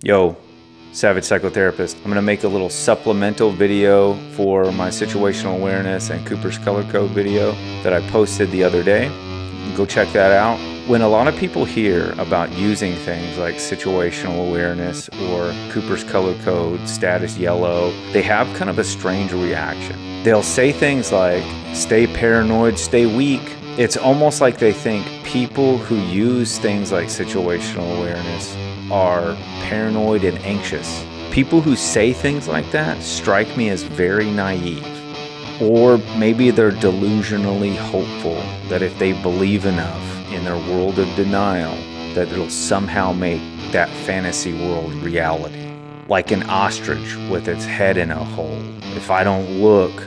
Yo, Savage Psychotherapist. I'm going to make a little supplemental video for my situational awareness and Cooper's color code video that I posted the other day. Go check that out. When a lot of people hear about using things like situational awareness or Cooper's color code, status yellow, they have kind of a strange reaction. They'll say things like, stay paranoid, stay weak. It's almost like they think people who use things like situational awareness are paranoid and anxious. People who say things like that strike me as very naive. Or maybe they're delusionally hopeful that if they believe enough in their world of denial, that it'll somehow make that fantasy world reality. Like an ostrich with its head in a hole. If I don't look,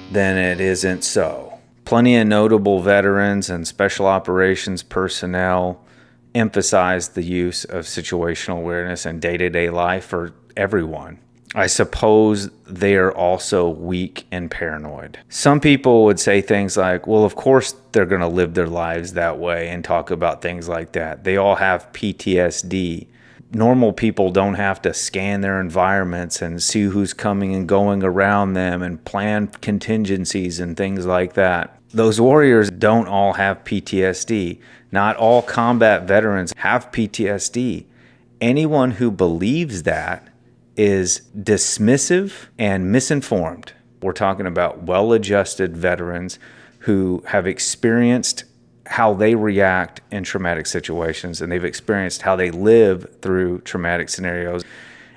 then it isn't so. Plenty of notable veterans and special operations personnel emphasize the use of situational awareness in day-to-day life for everyone. I suppose they are also weak and paranoid. Some people would say things like, well, of course they're going to live their lives that way and talk about things like that. They all have PTSD. Normal people don't have to scan their environments and see who's coming and going around them and plan contingencies and things like that. Those warriors don't all have PTSD. Not all combat veterans have PTSD. Anyone who believes that is dismissive and misinformed. We're talking about well-adjusted veterans who have experienced how they react in traumatic situations, and they've experienced how they live through traumatic scenarios,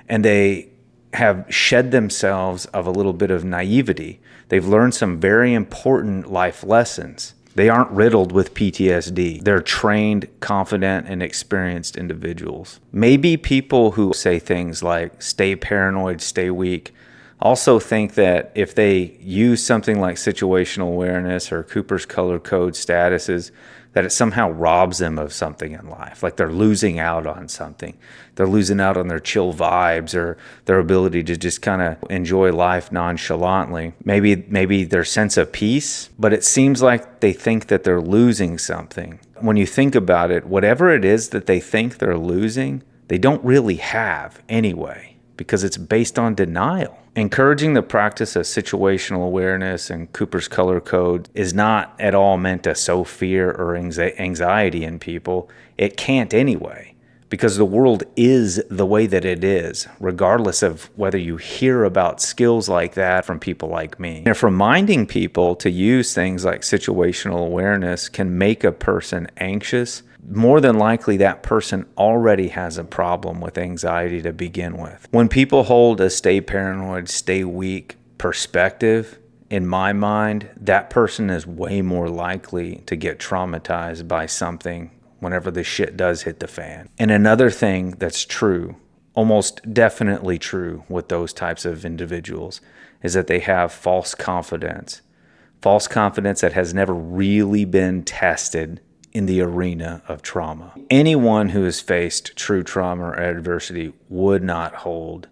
and they have shed themselves of a little bit of naivety. They've learned some very important life lessons. They aren't riddled with PTSD. They're trained, confident, and experienced individuals. Maybe people who say things like, stay paranoid, stay weak, also think that if they use something like situational awareness or Cooper's color code statuses, that it somehow robs them of something in life, like they're losing out on something. They're losing out on their chill vibes or their ability to just kind of enjoy life nonchalantly. Maybe their sense of peace, but it seems like they think that they're losing something. When you think about it, whatever it is that they think they're losing, they don't really have anyway, because it's based on denial. Encouraging the practice of situational awareness and Cooper's color code is not at all meant to sow fear or anxiety in people. It can't anyway, because the world is the way that it is, regardless of whether you hear about skills like that from people like me. And if reminding people to use things like situational awareness can make a person anxious, more than likely that person already has a problem with anxiety to begin with. When people hold a stay paranoid, stay weak perspective, in my mind, that person is way more likely to get traumatized by something whenever the shit does hit the fan. And another thing that's true, almost definitely true with those types of individuals, is that they have false confidence. False confidence that has never really been tested in the arena of trauma. Anyone who has faced true trauma or adversity would not hold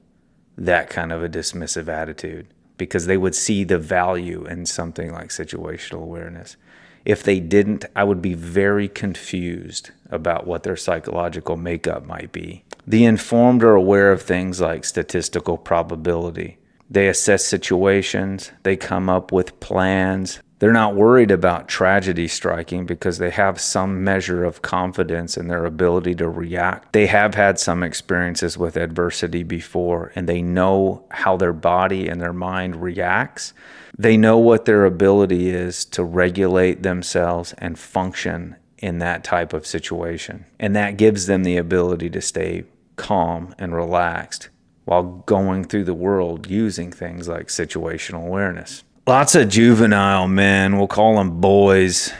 that kind of a dismissive attitude, because they would see the value in something like situational awareness. If they didn't, I would be very confused about what their psychological makeup might be. The informed are aware of things like statistical probability. They assess situations, they come up with plans. They're not worried about tragedy striking because they have some measure of confidence in their ability to react. They have had some experiences with adversity before, and they know how their body and their mind reacts. They know what their ability is to regulate themselves and function in that type of situation. And that gives them the ability to stay calm and relaxed while going through the world using things like situational awareness. Lots of juvenile men, we'll call them boys,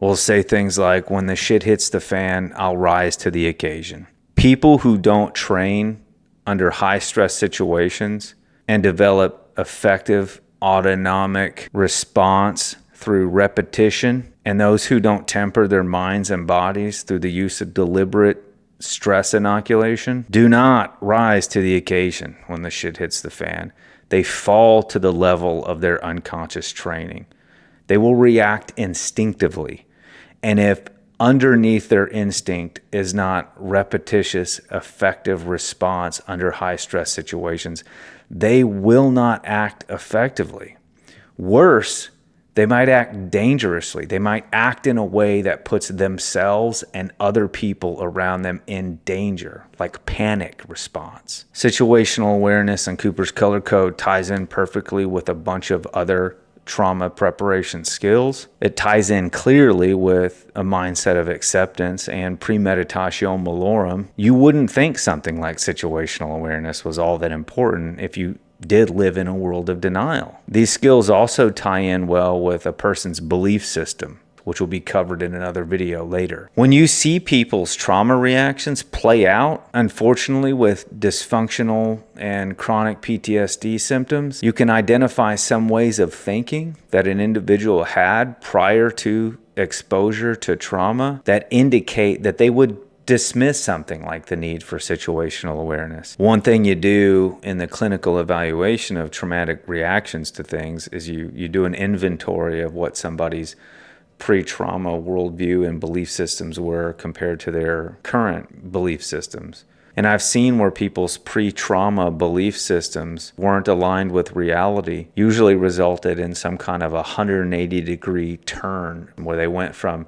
will say things like, when the shit hits the fan, I'll rise to the occasion. People who don't train under high stress situations and develop effective autonomic response through repetition, and those who don't temper their minds and bodies through the use of deliberate stress inoculation, do not rise to the occasion when the shit hits the fan. They fall to the level of their unconscious training. They will react instinctively. And if underneath their instinct is not repetitious, effective response under high stress situations, they will not act effectively. Worse, they might act dangerously. They might act in a way that puts themselves and other people around them in danger, like panic response. Situational awareness and Cooper's Color Code ties in perfectly with a bunch of other trauma preparation skills. It ties in clearly with a mindset of acceptance and premeditatio malorum. You wouldn't think something like situational awareness was all that important if you did live in a world of denial. These skills also tie in well with a person's belief system, which will be covered in another video later. When you see people's trauma reactions play out, unfortunately with dysfunctional and chronic PTSD symptoms, you can identify some ways of thinking that an individual had prior to exposure to trauma that indicate that they would dismiss something like the need for situational awareness. One thing you do in the clinical evaluation of traumatic reactions to things is you do an inventory of what somebody's pre-trauma worldview and belief systems were compared to their current belief systems. And I've seen where people's pre-trauma belief systems weren't aligned with reality, usually resulted in some kind of a 180-degree turn where they went from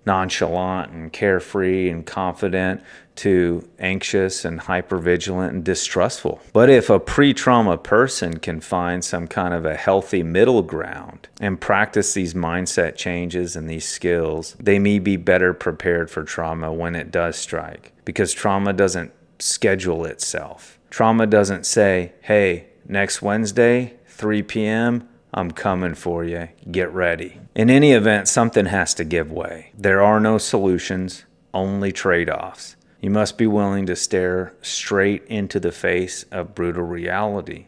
nonchalant and carefree and confident to anxious and hypervigilant and distrustful. But if a pre-trauma person can find some kind of a healthy middle ground and practice these mindset changes and these skills, they may be better prepared for trauma when it does strike, because trauma doesn't schedule itself. Trauma doesn't say, hey, next Wednesday, 3 p.m., I'm coming for you. Get ready. In any event, something has to give way. There are no solutions, only trade-offs. You must be willing to stare straight into the face of brutal reality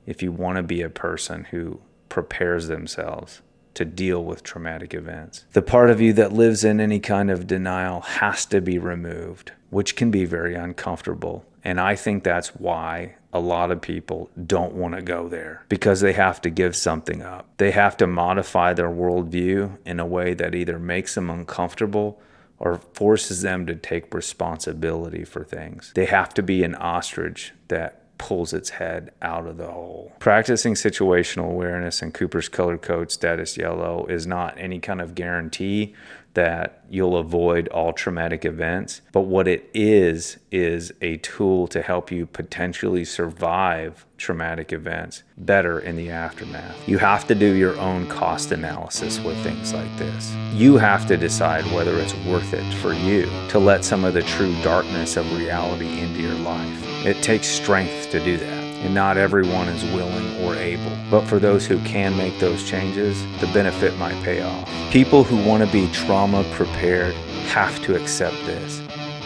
if you want to be a person who prepares themselves to deal with traumatic events. The part of you that lives in any kind of denial has to be removed, which can be very uncomfortable. And I think that's why a lot of people don't want to go there, because they have to give something up. They have to modify their worldview in a way that either makes them uncomfortable or forces them to take responsibility for things. They have to be an ostrich that pulls its head out of the hole. Practicing situational awareness and Cooper's Color Code status yellow is not any kind of guarantee that you'll avoid all traumatic events, but what it is a tool to help you potentially survive traumatic events better in the aftermath. You have to do your own cost analysis with things like this. You have to decide whether it's worth it for you to let some of the true darkness of reality into your life. It takes strength to do that, and not everyone is willing or able. But for those who can make those changes, the benefit might pay off. People who want to be trauma prepared have to accept this.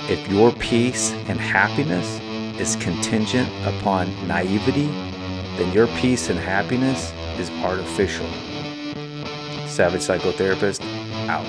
If your peace and happiness is contingent upon naivety, then your peace and happiness is artificial. Savage Psychotherapist, out.